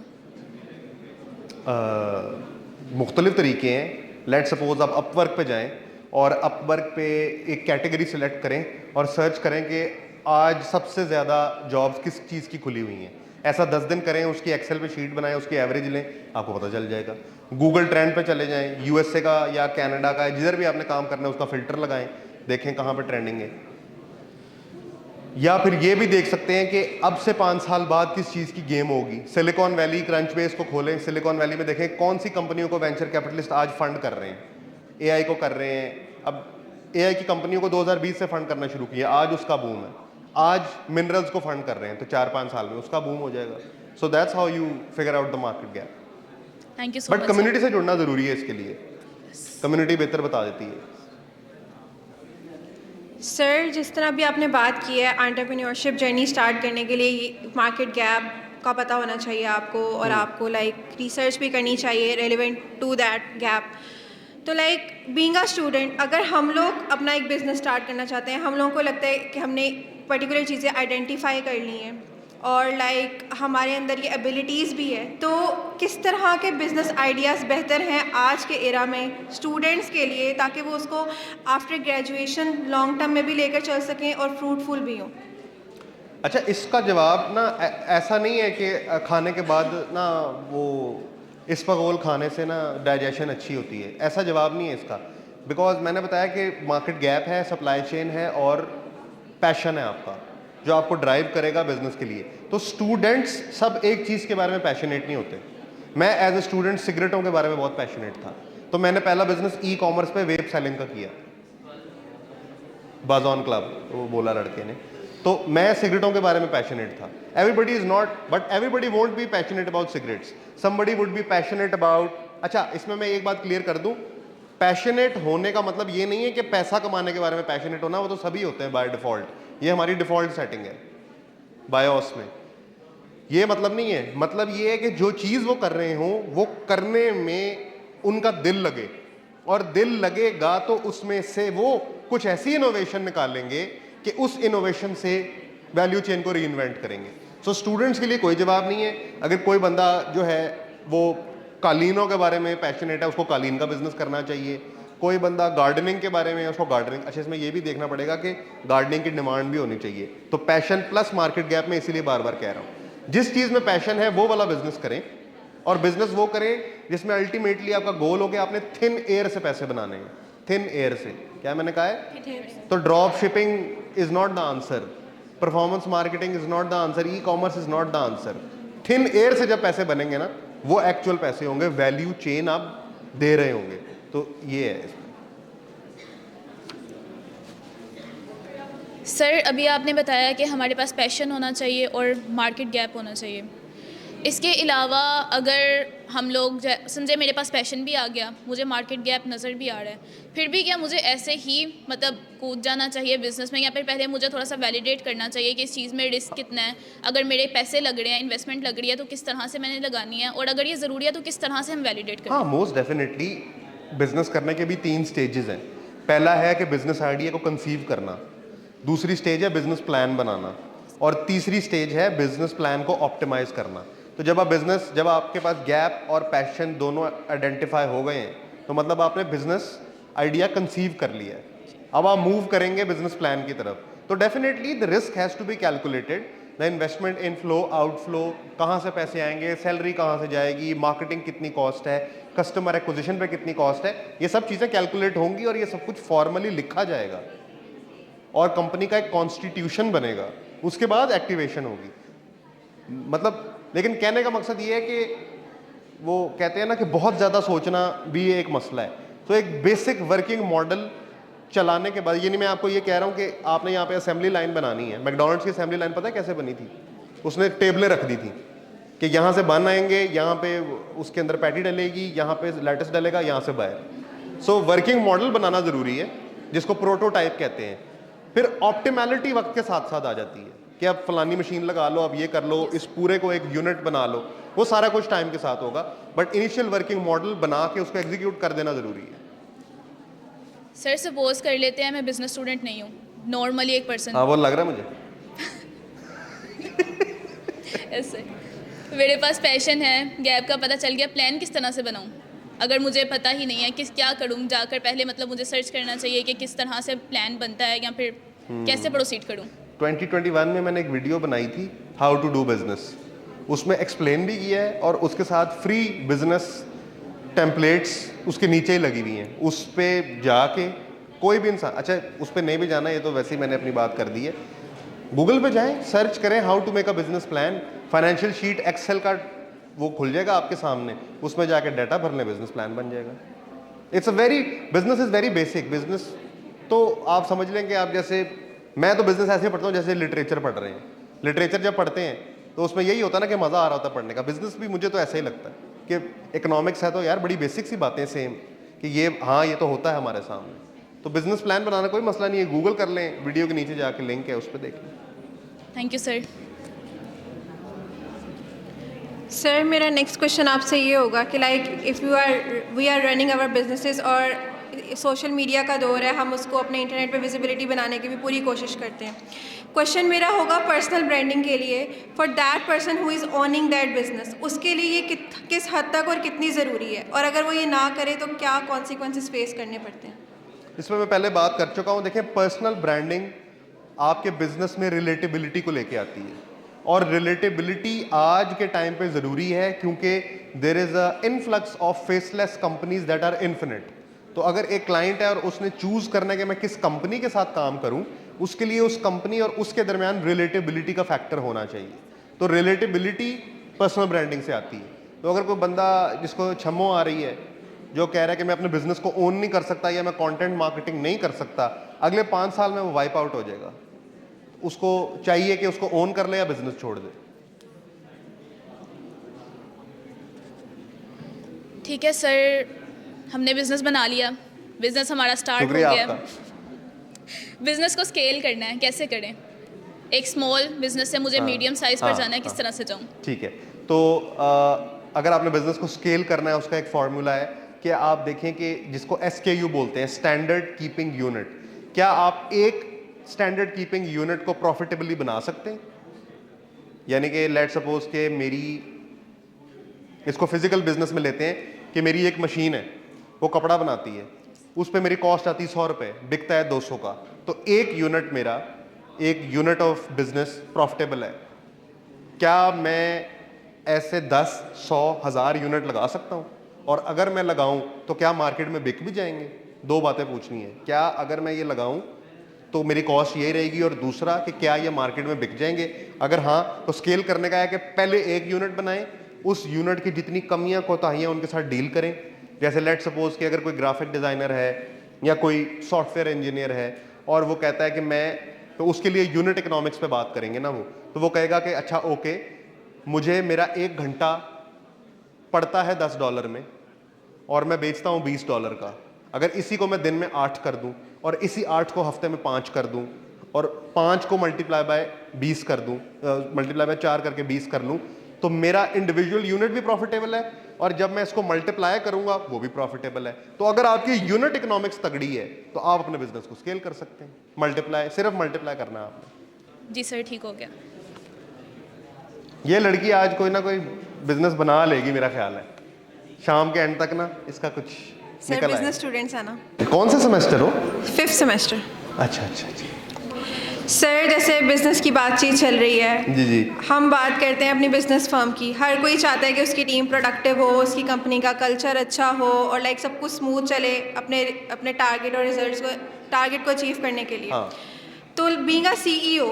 मुख्तलिफ तरीके हैं। लेट सपोज आप अपवर्क पे जाएं और अपवर्क पे एक कैटेगरी सेलेक्ट करें और सर्च करें कि आज सबसे ज़्यादा जॉब्स किस चीज़ की खुली हुई हैं। ऐसा 10 दिन करें, उसकी एक्सेल पे शीट बनाएं, उसकी एवरेज लें, आपको पता चल जाएगा। गूगल ट्रेंड पे चले जाएं, यूएसए का या कनाडा का, जिधर भी आपने काम करना है उसका फिल्टर लगाएं, देखें कहाँ पे ट्रेंडिंग है। या फिर ये भी देख सकते हैं कि अब से 5 साल बाद किस चीज़ की गेम होगी। सिलिकॉन वैली, क्रंच बेस को खोलें, सिलिकॉन वैली में देखें कौन सी कंपनियों को वेंचर कैपिटलिस्ट आज फंड कर रहे हैं। एआई को कर रहे हैं। अब एआई की कंपनियों को 2020 से फंड करना शुरू किया, आज उसका बूम है। आज मिनरल्स को फंड कर रहे हैं तो 4-5 साल में उसका बूम हो जाएगा. So that's how you figure out the market gap. Thank you so but much. Community से जुड़ना जरूरी है इसके लिए. कम्युनिटी बेहतर बता देती है. सर, जिस तरह अभी आपने बात की है एंटरप्रेन्योरशिप जर्नी स्टार्ट करने के लिए मार्केट गैप का पता होना चाहिए आपको और आपको रिसर्च भी करनी चाहिए रेलिवेंट टू दैट गैप. तो बीइंग अ स्टूडेंट, अगर हम लोग अपना एक बिज़नेस स्टार्ट करना चाहते हैं, हम लोगों को लगता है कि हमने पर्टिकुलर चीज़ें आइडेंटिफाई कर ली हैं और हमारे अंदर ये एबिलिटीज़ भी है, तो किस तरह के बिज़नेस आइडियाज़ बेहतर हैं आज के एरा में स्टूडेंट्स के लिए, ताकि वो उसको आफ्टर ग्रेजुएशन लॉन्ग टर्म में भी लेकर चल सकें और फ्रूटफुल भी हों? अच्छा, इसका जवाब ना ऐसा नहीं है कि खाने के बाद ना वो इसबगोल खाने से ना डाइजेशन अच्छी होती है. ऐसा जवाब नहीं है इसका. बिकॉज मैंने बताया कि मार्केट गैप है, सप्लाई चेन है और पैशन है आपका जो आपको ड्राइव करेगा बिजनेस के लिए. तो स्टूडेंट्स सब एक चीज़ के बारे में पैशनेट नहीं होते. मैं एज ए स्टूडेंट सिगरेटों के बारे में बहुत पैशनेट था, तो मैंने पहला बिजनेस ई कॉमर्स पे वेब सेलिंग का किया, बाज़ॉन क्लब वो बोला लड़के ने. तो मैं सिगरेटों के बारे में पैशनेट था. Everybody is not, but everybody won't be passionate about cigarettes. Somebody would be passionate about. अच्छा, इसमें मैं एक बात क्लियर कर दूं, पैशनेट होने का मतलब ये नहीं है कि पैसा कमाने के बारे में पैशनेट होना, वो तो सभी होते हैं बाय डिफॉल्ट. ये हमारी डिफॉल्ट सेटिंग है बायोस में. ये मतलब नहीं है. मतलब ये है कि जो चीज़ वो कर रहे हों वो करने में उनका दिल लगे, और दिल लगेगा तो उसमें से वो कुछ ऐसी इनोवेशन निकालेंगे कि उस इनोवेशन से वैल्यू चेन को रीइन्वेंट करेंगे. सो स्टूडेंट्स के लिए कोई जवाब नहीं है. अगर कोई बंदा जो है वो कालीनों के बारे में पैशनेट है, उसको कालीन का बिजनेस करना चाहिए. कोई बंदा गार्डनिंग के बारे में है, उसको गार्डनिंग. अच्छा, इसमें ये भी देखना पड़ेगा कि गार्डनिंग की डिमांड भी होनी चाहिए. तो पैशन प्लस मार्केट गैप में इसीलिए बार बार कह रहा हूँ, जिस चीज़ में पैशन है वो वाला बिजनेस करें, और बिजनेस वो करें जिसमें अल्टीमेटली आपका गोल हो कि आपने थिन एयर से पैसे बनाने हैं. थिन एयर से, क्या मैंने कहा है? तो drop shipping is not the answer, performance marketing is not the answer, e commerce is not the answer. Thin air से जब पैसे बनेंगे ना, वो एक्चुअल पैसे होंगे, वैल्यू चेन आप दे रहे होंगे. तो ये है. सर, अभी आपने बताया कि हमारे पास पैशन होना चाहिए और मार्केट गैप होना चाहिए. इसके अलावा अगर हम लोग समझे मेरे पास पैशन भी आ गया, मुझे मार्केट गैप नज़र भी आ रहा है, फिर भी क्या मुझे ऐसे ही मतलब कूद जाना चाहिए बिज़नेस में, या फिर पहले मुझे थोड़ा सा वैलिडेट करना चाहिए कि इस चीज़ में रिस्क कितना है, अगर मेरे पैसे लग रहे हैं, इन्वेस्टमेंट लग रही है तो किस तरह से मैंने लगानी है, और अगर ये ज़रूरी है तो किस तरह से हम वैलिडेट करें? हाँ, मोस्ट डेफिनेटली बिजनेस करने के भी 3 स्टेजेस हैं. पहला है कि बिजनेस आइडिया को कंसीव करना, दूसरी स्टेज है बिजनेस प्लान बनाना, और तीसरी स्टेज है बिजनेस प्लान को ऑप्टिमाइज करना. तो जब आपके पास गैप और पैशन दोनों आइडेंटिफाई हो गए हैं, तो मतलब आपने बिजनेस आइडिया कंसीव कर लिया है. अब आप मूव करेंगे बिजनेस प्लान की तरफ. तो definitely the risk has to be calculated. The investment in flow, outflow, कहाँ से पैसे आएंगे, सैलरी कहाँ से जाएगी, मार्केटिंग कितनी कॉस्ट है, कस्टमर एक्विजिशन पे कितनी कॉस्ट है, ये सब चीज़ें कैलकुलेट होंगी और ये सब कुछ फॉर्मली लिखा जाएगा और कंपनी का एक कॉन्स्टिट्यूशन बनेगा. उसके बाद एक्टिवेशन होगी. मतलब, लेकिन कहने का मकसद ये है कि वो कहते हैं ना कि बहुत ज़्यादा सोचना भी एक मसला है. तो एक बेसिक वर्किंग मॉडल चलाने के बाद, ये नहीं मैं आपको ये कह रहा हूँ कि आपने यहाँ पे असेंबली लाइन बनानी है. मैकडॉनल्ड्स की असेंबली लाइन पता है कैसे बनी थी? उसने टेबलें रख दी थी कि यहाँ से बन आएंगे, यहाँ पे उसके अंदर पैटी डलेगी, यहाँ पे लेटस डलेगा, यहाँ से बाहर. सो वर्किंग मॉडल बनाना ज़रूरी है, जिसको प्रोटोटाइप कहते हैं. फिर ऑप्टिमैलिटी वक्त के साथ साथ आ जाती है कि अब फलानी मशीन लगा लो, अब ये कर लो, इस पूरे को एक यूनिट बना लो. वो सारा कुछ टाइम के साथ होगा, बट इनिशियल वर्किंग मॉडल बना के उसको एग्जीक्यूट कर देना ज़रूरी है. सर, सपोज कर लेते हैं मैं बिजनेस स्टूडेंट नहीं हूँ, नॉर्मली एक पर्सन. हाँ, वो लग रहा है मुझे. ऐसे मेरे पास पैशन है, गैप का पता चल गया, प्लान किस तरह से बनाऊँ? अगर मुझे पता ही नहीं है क्या करूँ, जाकर पहले मतलब मुझे सर्च करना चाहिए कि किस तरह से प्लान बनता है, या फिर कैसे प्रोसीड करूँ? 2021 में मैंने एक वीडियो बनाई थी, हाउ टू डू बिजनेस. उसमें एक्सप्लेन भी किया है और उसके साथ फ्री बिजनेस टेम्पलेट्स उसके नीचे ही लगी हुई हैं. उस पर जाके कोई भी इंसान, अच्छा उस पर नहीं भी जाना, ये तो वैसे ही मैंने अपनी बात कर दी है, गूगल पे जाएं, सर्च करें how to make a business plan, financial sheet excel का वो खुल जाएगा आपके सामने, उसमें जाके डाटा भर लें, बिजनेस प्लान बन जाएगा. Business is very basic. Business तो आप समझ लें कि आप जैसे मैं तो बिजनेस ऐसे पढ़ता हूँ जैसे लिटरेचर पढ़ रहे हैं। लिटरेचर जब पढ़ते हैं तो उसमें यही होता है ना कि मज़ा आ रहा होता है पढ़ने का। बिजनेस भी मुझे तो ऐसा ही लगता है कि इकोनॉमिक्स है तो यार बड़ी बेसिक सी बातें सेम, कि ये हाँ ये तो होता है हमारे सामने। तो बिजनेस प्लान बनाना कोई मसला नहीं है, गूगल कर लें, वीडियो के नीचे जाके लिंक है उस पर देख लें। Thank you sir. सर मेरा नेक्स्ट क्वेश्चन आपसे ये होगा कि like if we are running our businesses और सोशल मीडिया का दौर है, हम उसको अपने इंटरनेट पे विजिबिलिटी बनाने की भी पूरी कोशिश करते हैं। क्वेश्चन मेरा होगा पर्सनल ब्रांडिंग के लिए, for that person who is owning that business, उसके लिए ये किस हद तक और कितनी ज़रूरी है, और अगर वो ये ना करे तो क्या कॉन्सिक्वेंसेस फेस करने पड़ते हैं? इसमें मैं पहले बात कर चुका हूँ। देखें, पर्सनल ब्रांडिंग आपके बिजनेस में रिलेटेबिलिटी को लेके आती है, और रिलेटेबिलिटी आज के टाइम पे ज़रूरी है क्योंकि there is a influx of faceless companies that are infinite. तो अगर एक क्लाइंट है और उसने चूज़ करना है कि मैं किस कंपनी के साथ काम करूं, उसके लिए उस कंपनी और उसके दरमियान रिलेटेबिलिटी का फैक्टर होना चाहिए। तो रिलेटेबिलिटी पर्सनल ब्रांडिंग से आती है। तो अगर कोई बंदा जिसको छम्मो आ रही है, जो कह रहा है कि मैं अपने बिजनेस को ओन नहीं कर सकता या मैं कंटेंट मार्केटिंग नहीं कर सकता, अगले 5 साल में वो वाइप आउट हो जाएगा। उसको चाहिए कि उसको ओन कर ले या बिजनेस छोड़ दे। ठीक है सर, हमने बिज़नेस बना लिया, बिज़नेस हमारा स्टार्ट हो शुक्रिया गया। आपका। बिज़नेस को स्केल करना है, कैसे करें? एक स्मॉल बिज़नेस से मुझे मीडियम साइज़ पर जाना है, किस तरह से जाऊँ? ठीक है, तो अगर आपने बिजनेस को स्केल करना है, उसका एक फॉर्मूला है कि आप देखें कि जिसको SKU बोलते हैं, स्टैंडर्ड कीपिंग यूनिट, क्या आप एक स्टैंडर्ड कीपिंग यूनिट को प्रॉफिटेबली बना सकते हैं? यानी कि लेट सपोज के मेरी, इसको फिजिकल बिजनेस में लेते हैं कि मेरी एक मशीन है, वो कपड़ा बनाती है, उस पर मेरी कॉस्ट आती है 100 रुपये, बिकता है 200 का, तो एक यूनिट मेरा, एक यूनिट ऑफ बिजनेस प्रॉफिटेबल है। क्या मैं ऐसे 10, 100, 1000 यूनिट लगा सकता हूँ? और अगर मैं लगाऊं तो क्या मार्केट में बिक भी जाएंगे? 2 बातें पूछनी है, क्या अगर मैं ये लगाऊं तो मेरी कॉस्ट यही रहेगी, और दूसरा कि क्या ये मार्केट में बिक जाएंगे? अगर हाँ, तो स्केल करने का है कि पहले एक यूनिट बनाएं, उस यूनिट की जितनी कमियां कोताहियां उनके साथ डील करें। जैसे लेट सपोज कि अगर कोई ग्राफिक डिज़ाइनर है या कोई सॉफ्टवेयर इंजीनियर है और वो कहता है कि मैं, तो उसके लिए यूनिट इकोनॉमिक्स पे बात करेंगे ना वो, तो वो कहेगा कि अच्छा ओके, मुझे मेरा 1 घंटा पड़ता है $10 में और मैं बेचता हूँ $20 का। अगर इसी को मैं दिन में 8 कर दूं और इसी 8 को हफ्ते में 5 कर दूं और 5 को मल्टीप्लाई बाय 20 कर दूं, मल्टीप्लाई बाय 4 करके 20 कर लूं, तो मेरा इंडिविजुअल यूनिट भी प्रॉफिटेबल है, और जब मैं इसको मल्टीप्लाई करूंगा वो भी प्रॉफिटेबल है। तो अगर आपकी यूनिट इकोनॉमिक्स तगड़ी है तो आप अपने बिजनेस को स्केल कर सकते हैं। मल्टीप्लाई, सिर्फ मल्टीप्लाई करना है आपने। जी सर, ठीक हो गया। ये लड़की आज कोई ना कोई बिजनेस बना लेगी, मेरा ख्याल है शाम के एंड तक ना इसका कुछ सर निकल बिजनेस आएगा। स्टूडेंट्स है ना? कौन सा सेमेस्टर हो? 5th semester. अच्छा अच्छा अच्छा, सर जैसे बिज़नेस की बातचीत चल रही है, जी जी, हम बात करते हैं अपनी बिज़नेस फर्म की, हर कोई चाहता है कि उसकी टीम प्रोडक्टिव हो, उसकी कंपनी का कल्चर अच्छा हो और लाइक सब कुछ स्मूथ चले अपने अपने टारगेट और टारगेट को अचीव करने के लिए। हाँ। तो बीइंग अ CEO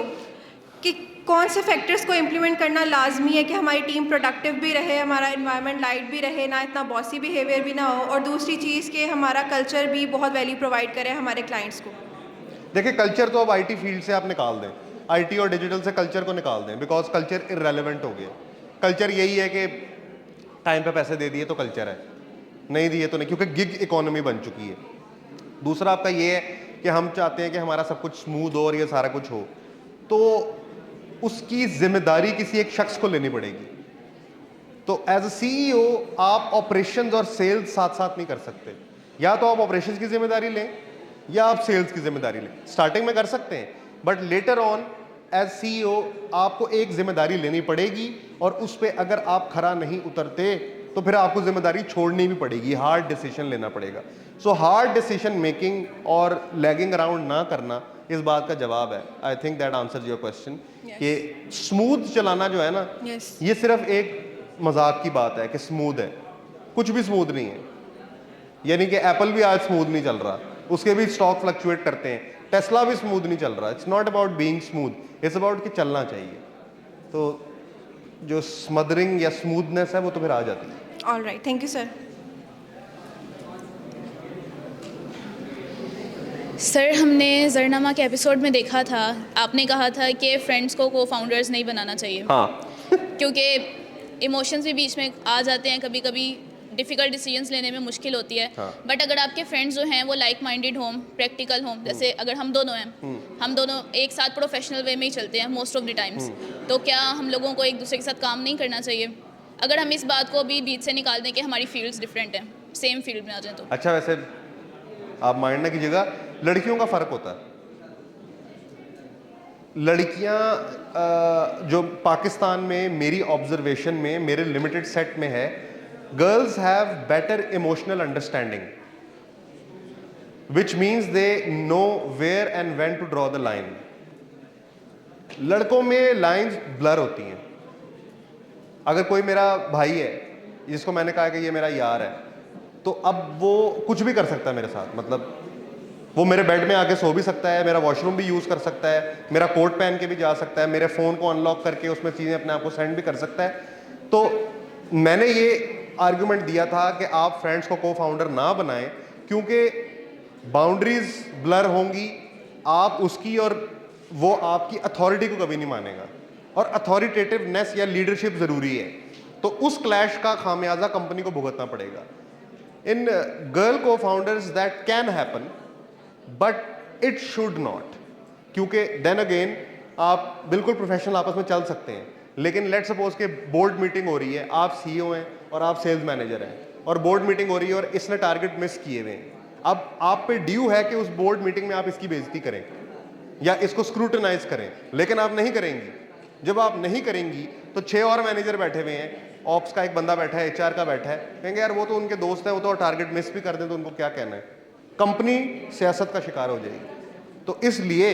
कि कौन से फैक्टर्स को इम्प्लीमेंट करना लाजमी है कि हमारी टीम प्रोडक्टिव भी रहे, हमारा इन्वायरमेंट लाइट भी रहे, ना इतना बॉसी बिहेवियर भी ना हो, और दूसरी चीज़ कि हमारा कल्चर भी बहुत वैल्यू प्रोवाइड करे हमारे क्लाइंट्स को? देखिए, कल्चर तो अब IT फील्ड से आप निकाल दें, IT और डिजिटल से कल्चर को निकाल दें, बिकॉज कल्चर इररेलेवेंट हो गया। कल्चर यही है कि टाइम पे पैसे दे दिए तो कल्चर है, नहीं दिए तो नहीं, क्योंकि गिग इकोनॉमी बन चुकी है। दूसरा आपका ये है कि हम चाहते हैं कि हमारा सब कुछ स्मूथ हो और ये सारा कुछ हो, तो उसकी जिम्मेदारी किसी एक शख्स को लेनी पड़ेगी। तो एज अ CEO आप ऑपरेशंस और सेल्स साथ साथ नहीं कर सकते। या तो आप ऑपरेशंस की जिम्मेदारी लें या आप सेल्स की जिम्मेदारी लें। स्टार्टिंग में कर सकते हैं, but later on as CEO आपको एक जिम्मेदारी लेनी पड़ेगी, और उस पर अगर आप खरा नहीं उतरते तो फिर आपको जिम्मेदारी छोड़नी भी पड़ेगी, हार्ड डिसीजन लेना पड़ेगा। सो हार्ड डिसीजन मेकिंग और लैगिंग अराउंड ना करना इस बात का जवाब है। I think that answers your question. कि स्मूथ चलाना जो है ना, ये सिर्फ एक मजाक की बात है कि स्मूथ है, कुछ भी स्मूथ नहीं है। यानी कि एप्पल भी आज स्मूथ नहीं चल रहा, उसके भी स्टॉक फ्लक्चुएट करते हैं, टेस्ला भी स्मूथ नहीं चल रहा। It's not about being smooth, it's about कि चलना चाहिए। तो जो स्मदरिंग या स्मूथनेस है वो तो फिर आ जाती है। Alright, thank you sir. Sir हमने जरनामा के एपिसोड में देखा था, आपने कहा था कि फ्रेंड्स को फाउंडर्स नहीं बनाना चाहिए। हाँ क्योंकि इमोशंस भी बीच में आ जाते हैं, कभी कभी डिफ़िकल्ट डिसीजंस लेने में मुश्किल होती है। हाँ। बट अगर आपके फ्रेंड्स जो हैं वो लाइक माइंडेड हों, प्रैक्टिकल हों, जैसे अगर हम दोनों हैं, हम दोनों एक साथ प्रोफेशनल वे में ही चलते हैं मोस्ट ऑफ द टाइम्स, तो क्या हम लोगों को एक दूसरे के साथ काम नहीं करना चाहिए? अगर हम इस बात को भी बीच से निकाल दें कि हमारी फील्ड्स डिफरेंट हैं, सेम फील्ड में आ जाएं तो। अच्छा, वैसे आप माइंड ना कीजिएगा, लड़कियों का फर्क होता है। लड़कियां जो पाकिस्तान में मेरी ऑब्जर्वेशन में, मेरे लिमिटेड सेट में है, girls have better emotional understanding, which means they know where and when to draw the line. लड़कों में लाइंस ब्लर होती हैं। अगर कोई मेरा भाई है जिसको मैंने कहा कि ये मेरा यार है, तो अब वो कुछ भी कर सकता है मेरे साथ, मतलब वो मेरे बेड में आके सो भी सकता है, मेरा वॉशरूम भी यूज़ कर सकता है, मेरा कोट पहन के भी जा सकता है, मेरे फ़ोन को अनलॉक करके उसमें चीज़ें अपने आप को सेंड भी कर सकता है। तो मैंने ये आर्गुमेंट दिया था कि आप फ्रेंड्स को को-फाउंडर ना बनाएं, क्योंकि बाउंड्रीज ब्लर होंगी, आप उसकी और वो आपकी अथॉरिटी को कभी नहीं मानेगा, और अथॉरिटेटिवनेस या लीडरशिप ज़रूरी है। तो उस क्लैश का खामियाजा कंपनी को भुगतना पड़ेगा। In girl co-founders that can happen, but it should not, क्योंकि देन अगेन आप बिल्कुल प्रोफेशनल आपस में चल सकते हैं, लेकिन लेट सपोज के बोर्ड मीटिंग हो रही है, आप सीईओ हैं और आप सेल्स मैनेजर हैं, और बोर्ड मीटिंग हो रही है और इसने टारगेट मिस किए हुए हैं। अब आप पे ड्यू है कि उस बोर्ड मीटिंग में आप इसकी बेइज्जती करें या इसको स्क्रूटनाइज करें, लेकिन आप नहीं करेंगी। जब आप नहीं करेंगी तो 6 और मैनेजर बैठे हुए हैं, ऑप्स का एक बंदा बैठा है, एचआर का बैठा है, कहेंगे यार वो तो उनके दोस्त हैं, वो तो टारगेट मिस भी कर दें तो उनको क्या कहना है। कंपनी सियासत का शिकार हो जाएगी। तो इसलिए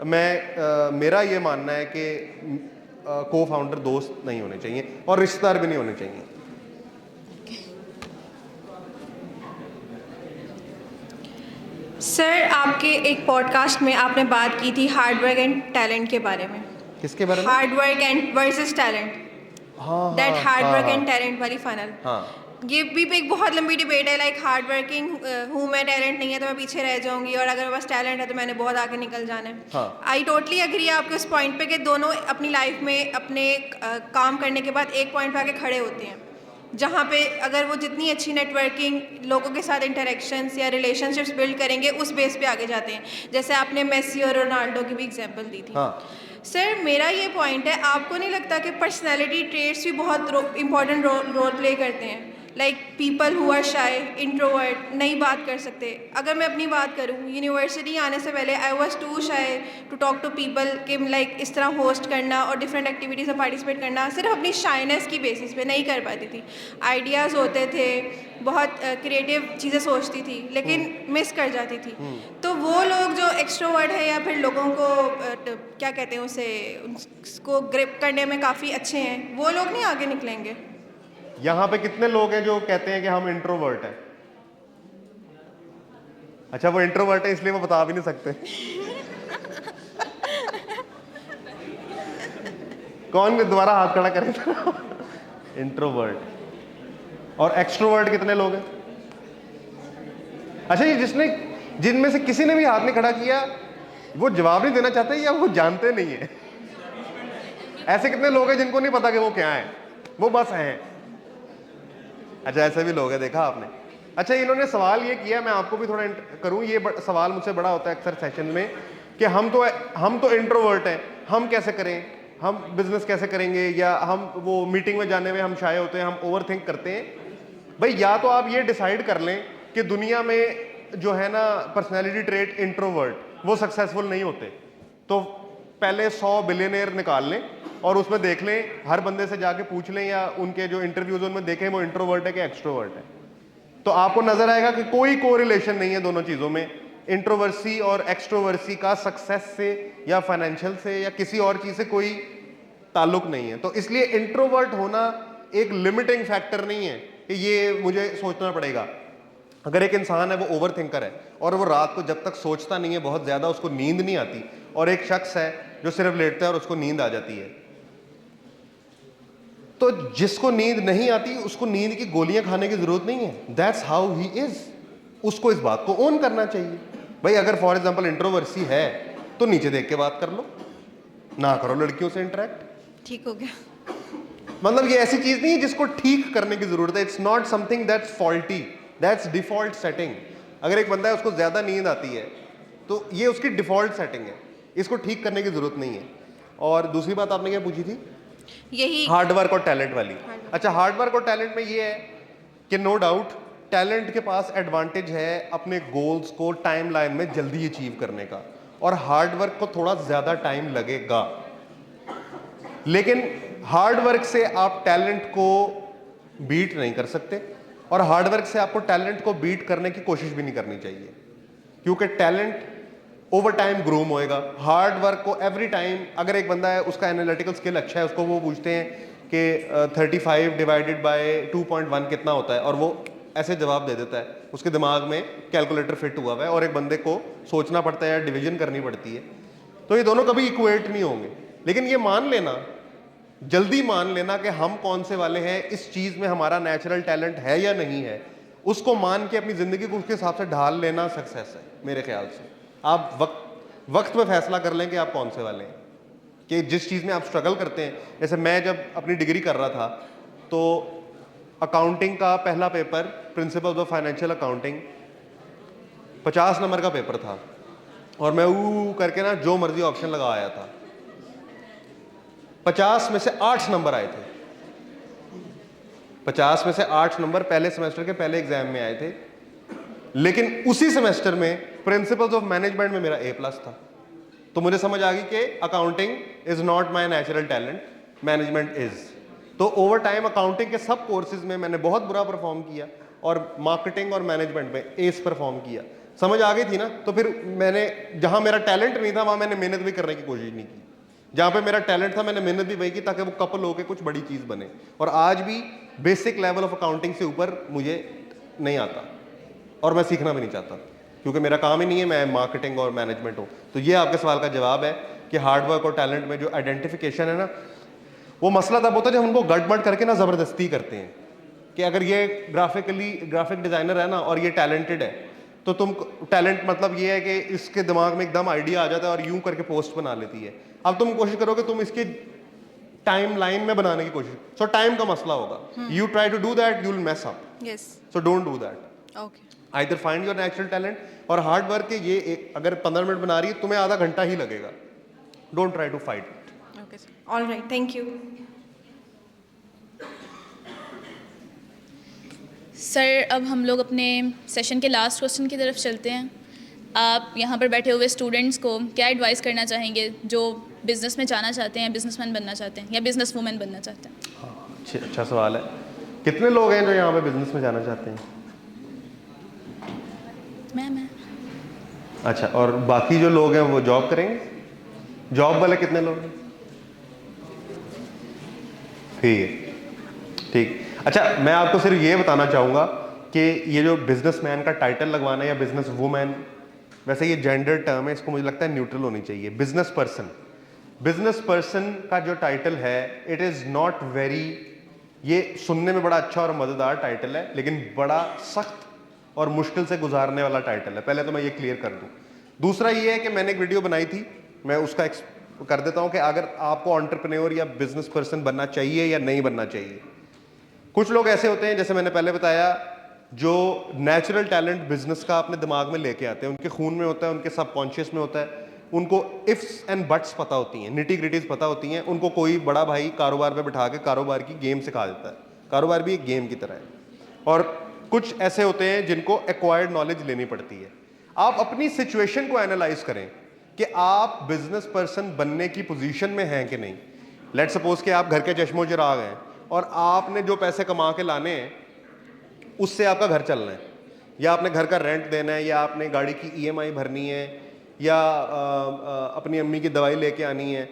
मेरा ये मानना है कि को-फाउंडर दोस्त नहीं होने चाहिए और रिश्तेदार भी नहीं होने चाहिए। सर, आपके एक पॉडकास्ट में आपने बात की थी हार्डवर्क एंड टैलेंट के बारे में। किसके बारे में? हार्डवर्क एंड वर्सेस टैलेंट, हाँ, दैट हाँ, हार्डवर्क हाँ, एंड टैलेंट वाली फनल। हाँ, ये भी एक बहुत लंबी डिबेट है, लाइक हार्ड वर्किंग हूँ मैं, टैलेंट नहीं है तो मैं पीछे रह जाऊंगी, और अगर मेरे पास टैलेंट है तो मैंने बहुत आगे निकल जाना है। हाँ। आई टोटली अग्री आपके उस पॉइंट पे कि दोनों अपनी लाइफ में अपने काम करने के बाद एक पॉइंट पे आके खड़े होते हैं, जहाँ पे अगर वो जितनी अच्छी नेटवर्किंग, लोगों के साथ इंटरेक्शंस या रिलेशनशिप्स बिल्ड करेंगे, उस बेस पे आगे जाते हैं। जैसे आपने मेसी और रोनाल्डो की भी एग्जांपल दी थी। हाँ। सर, मेरा ये पॉइंट है, आपको नहीं लगता कि पर्सनैलिटी ट्रेट्स भी बहुत इंपॉर्टेंट रोल प्ले करते हैं? Like people who are shy, introvert, नहीं बात कर सकते। अगर मैं अपनी बात करूँ, यूनिवर्सिटी आने से पहले I was too shy to talk to people, कि लाइक इस तरह होस्ट करना और डिफरेंट एक्टिविटीज़ में पार्टिसिपेट करना सिर्फ अपनी शाइनेस की बेसिस पे नहीं कर पाती थी। आइडियाज़ होते थे, बहुत क्रिएटिव चीज़ें सोचती थी, लेकिन मिस कर जाती थी। तो वो लोग जो एक्सट्रोवर्ट है या फिर लोगों को क्या कहते हैं उसे, उसको ग्रिप करने में काफ़ी अच्छे हैं, वो लोग नहीं आगे निकलेंगे? यहाँ पे कितने लोग हैं जो कहते हैं कि हम इंट्रोवर्ट हैं? अच्छा, वो इंट्रोवर्ट है इसलिए वो बता भी नहीं सकते। कौन दोबारा हाथ खड़ा करेगा? इंट्रोवर्ट और एक्सट्रोवर्ट कितने लोग हैं? अच्छा, ये जिनमें से किसी ने भी हाथ नहीं खड़ा किया, वो जवाब नहीं देना चाहते या वो जानते नहीं है? ऐसे कितने लोग हैं जिनको नहीं पता कि वो क्या है, वो बस हैं? अच्छा, ऐसे भी लोग हैं, देखा आपने। अच्छा, इन्होंने सवाल ये किया, मैं आपको भी थोड़ा करूं, ये सवाल मुझसे बड़ा होता है अक्सर सेशन में कि हम तो इंट्रोवर्ट हैं, हम कैसे करें, हम बिजनेस कैसे करेंगे, या हम वो मीटिंग में जाने में हम शाय होते हैं, हम ओवर थिंक करते हैं। भाई, या तो आप ये डिसाइड कर लें कि दुनिया में जो है ना पर्सनैलिटी ट्रेट इंट्रोवर्ट, वो सक्सेसफुल नहीं होते, तो पहले 100 बिलियनियर निकाल लें और उसमें देख लें, हर बंदे से जाके पूछ लें या उनके जो इंटरव्यूज उनमें देखें वो इंट्रोवर्ट है कि एक्सट्रोवर्ट है, तो आपको नजर आएगा कि कोई कोरिलेशन नहीं है दोनों चीजों में, इंट्रोवर्सी और एक्सट्रोवर्सी का सक्सेस से या फाइनेंशियल से या किसी और चीज से कोई ताल्लुक नहीं है। तो इसलिए इंट्रोवर्ट होना एक लिमिटिंग फैक्टर नहीं है कि ये मुझे सोचना पड़ेगा। अगर एक इंसान है वो ओवर थिंकर है और वो रात को जब तक सोचता नहीं है बहुत ज्यादा, उसको नींद नहीं आती, और एक शख्स है जो सिर्फ लेटता है और उसको नींद आ जाती है, तो जिसको नींद नहीं आती उसको नींद की गोलियां खाने की जरूरत नहीं है। That's how he is. उसको इस बात को ओन करना चाहिए। भाई अगर फॉर एग्जांपल इंट्रोवर्सी है तो नीचे देख के बात कर लो, ना करो लड़कियों से इंटरेक्ट। ठीक हो गया। मतलब ये ऐसी चीज नहीं है जिसको ठीक करने की जरूरत है। It's not something that's faulty, that's default setting. अगर एक बंदा है उसको ज्यादा नींद आती है तो ये उसकी डिफॉल्ट सेटिंग है, इसको ठीक करने की जरूरत नहीं है। और दूसरी बात आपने क्या पूछी थी? यही हार्ड वर्क और टैलेंट वाली। अच्छा, हार्ड वर्क और टैलेंट में ये है कि नो डाउट टैलेंट के पास एडवांटेज है अपने गोल्स को टाइम लाइन में जल्दी अचीव करने का, और हार्ड वर्क को थोड़ा ज्यादा टाइम लगेगा। लेकिन हार्ड वर्क से आप टैलेंट को बीट नहीं कर सकते, और हार्ड वर्क से आपको टैलेंट को बीट करने की कोशिश भी नहीं करनी चाहिए, क्योंकि टैलेंट ओवर टाइम ग्रूम होएगा। हार्ड वर्क को एवरी टाइम, अगर एक बंदा है उसका एनालिटिकल स्किल अच्छा है, उसको वो पूछते हैं कि 35 डिवाइडेड बाय 2.1 कितना होता है, और वो ऐसे जवाब दे देता है, उसके दिमाग में कैलकुलेटर फिट हुआ हुआ है, और एक बंदे को सोचना पड़ता है या डिवीजन करनी पड़ती है, तो ये दोनों कभी इक्वेट नहीं होंगे। लेकिन ये मान लेना, जल्दी मान लेना कि हम कौन से वाले हैं, इस चीज में हमारा नेचुरल टैलेंट है या नहीं है, उसको मान के अपनी जिंदगी को उसके हिसाब से ढाल लेना सक्सेस है मेरे ख्याल से। आप वक्त में फैसला कर लें कि आप कौन से वाले हैं, कि जिस चीज में आप स्ट्रगल करते हैं। जैसे मैं जब अपनी डिग्री कर रहा था तो अकाउंटिंग का पहला paper, principles of financial accounting, 50 number का पेपर था, और मैं करके ना जो मर्जी ऑप्शन लगा आया था। 50 में से 8 नंबर आए थे, 50 में से 8 नंबर पहले सेमेस्टर के पहले एग्जाम में आए थे। लेकिन उसी सेमेस्टर में प्रिंसिपल्स ऑफ मैनेजमेंट में मेरा A+ था। तो मुझे समझ आ गई कि accounting is not my natural talent, management is. तो ओवर टाइम अकाउंटिंग के सब कोर्सेज में मैंने बहुत बुरा परफॉर्म किया, और मार्केटिंग और मैनेजमेंट में एस परफॉर्म किया। समझ आ गई थी ना, तो फिर मैंने, जहां मेरा टैलेंट नहीं था वहां मैंने मेहनत भी करने की कोशिश नहीं की, जहां पे मेरा टैलेंट था मैंने मेहनत भी वही की, ताकि वो कपल होकर कुछ बड़ी चीज बने। और आज भी बेसिक लेवल ऑफ अकाउंटिंग से ऊपर मुझे नहीं आता, और मैं सीखना भी नहीं चाहता, क्योंकि मेरा काम ही नहीं है, मैं मार्केटिंग और मैनेजमेंट हूँ। तो ये आपके सवाल का जवाब है कि हार्ड वर्क और टैलेंट में जो आइडेंटिफिकेशन है ना, वो मसला तब होता है जब उनको गड़बड़ करके ना ज़बरदस्ती करते हैं कि अगर ये ग्राफिक डिज़ाइनर है ना और ये टैलेंटेड है, तो तुम टैलेंट मतलब ये है कि इसके दिमाग में एकदम आइडिया आ जाता है और यूं करके पोस्ट बना लेती है। अब तुम कोशिश करोगे तुम इसके टाइम लाइन में बनाने की कोशिश, सो टाइम का मसला होगा। You try to do that, you will mess up, yes, so don't do that. Okay, either find your natural talent, और हार्ड वर्क के ये अगर 15 मिनट बना रही है तुम्हें आधा घंटा ही लगेगा। Don't try to fight it. Okay sir, all right, thank you. Sir अब हम लोग अपने सेशन के लास्ट क्वेश्चन की तरफ चलते हैं। आप यहाँ पर बैठे हुए स्टूडेंट्स को क्या एडवाइस करना चाहेंगे जो बिज़नेस में जाना चाहते हैं, बिजनेसमैन बनना चाहते हैं या बिजनेस वूमेन बनना चाहते हैं? हाँ, अच्छा सवाल है। कितने लोग हैं जो यहाँ पे बिजनेस में जाना चाहते हैं? मैं अच्छा, और बाकी जो लोग हैं वो जॉब करेंगे? जॉब वाले कितने लोग हैं? ठीक है, ठीक। अच्छा, मैं आपको सिर्फ ये बताना चाहूँगा कि ये जो बिजनेसमैन का टाइटल लगवाना है या बिजनेस वूमेन, वैसे ये जेंडर टर्म है, इसको मुझे लगता है न्यूट्रल होनी चाहिए। बिजनेस पर्सन का जो टाइटल है, इट इज़ नॉट वेरी, ये सुनने में बड़ा अच्छा और मज़ेदार टाइटल है, लेकिन बड़ा सख्त और मुश्किल से गुजारने वाला टाइटल है। पहले तो मैं ये क्लियर कर दूं। दूसरा ये है कि मैंने एक वीडियो बनाई थी, मैं उसका कर देता हूं कि अगर आपको एंटरप्रेन्योर या बिजनेस पर्सन बनना चाहिए या नहीं बनना चाहिए। कुछ लोग ऐसे होते हैं, जैसे मैंने पहले बताया, जो नेचुरल टैलेंट बिजनेस का अपने दिमाग में लेके आते हैं, उनके खून में होता है, उनके सबकॉन्शियस में होता है, उनको इफ्स एंड बट्स पता होती हैं, निटी ग्रिटीज पता होती हैं। उनको कोई बड़ा भाई कारोबार पे बिठा के कारोबार की गेम सिखा देता है, कारोबार भी एक गेम की तरह है। और कुछ ऐसे होते हैं जिनको एक्वायर्ड नॉलेज लेनी पड़ती है। आप अपनी सिचुएशन को एनालाइज करें कि आप बिजनेस पर्सन बनने की पोजीशन में हैं कि नहीं। लेट्स सपोज कि आप घर के चश्मो चिराग हैं और आपने जो पैसे कमा के लाने हैं उससे आपका घर चलना है, या आपने घर का रेंट देना है, या आपने गाड़ी की EMI भरनी है, या अपनी अम्मी की दवाई लेके आनी है,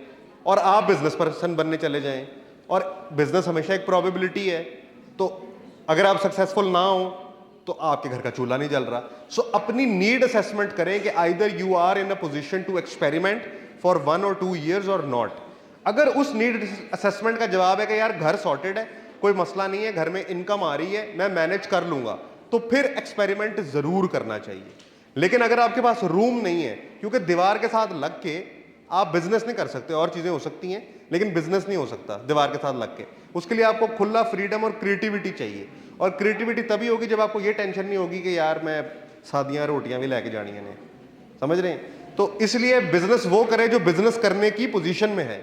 और आप बिजनेस पर्सन बनने चले जाएं। और बिजनेस हमेशा एक प्रोबेबिलिटी है, तो अगर आप सक्सेसफुल ना हो तो आपके घर का चूल्हा नहीं जल रहा। सो अपनी नीड असेसमेंट करें कि either you are in a position to experiment for 1 or 2 years और नॉट। अगर उस नीड असेसमेंट का जवाब है कि यार घर सॉर्टेड है, कोई मसला नहीं है, घर में इनकम आ रही है, मैं मैनेज कर लूंगा, तो फिर एक्सपेरिमेंट जरूर करना चाहिए। लेकिन अगर आपके पास रूम नहीं है, क्योंकि दीवार के साथ लग के आप बिजनेस नहीं कर सकते, और चीज़ें हो सकती हैं लेकिन बिजनेस नहीं हो सकता दीवार के साथ लग के। उसके लिए आपको खुला फ्रीडम और क्रिएटिविटी चाहिए, और क्रिएटिविटी तभी होगी जब आपको ये टेंशन नहीं होगी कि यार मैं सादियाँ रोटियाँ भी लेके जानी है, समझ रहे हैं। तो इसलिए बिजनेस वो करे जो बिजनेस करने की पोजीशन में है।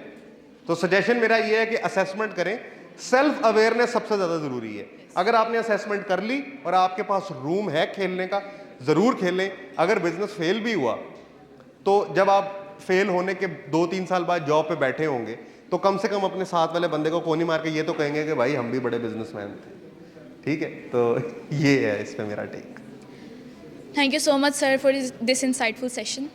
तो सजेशन मेरा ये है कि असेसमेंट करें, सेल्फ अवेयरनेस सबसे ज़्यादा ज़रूरी है। अगर आपने असेसमेंट कर ली और आपके पास रूम है खेलने का, ज़रूर खेलें। अगर बिजनेस फेल भी हुआ तो जब आप फेल होने के 2-3 साल बाद जॉब पे बैठे होंगे तो कम से कम अपने साथ वाले बंदे को कोनी मार के ये तो कहेंगे कि भाई हम भी बड़े बिजनेसमैन थे। ठीक है, तो ये है इस पे मेरा take. Thank you so much sir for this insightful session.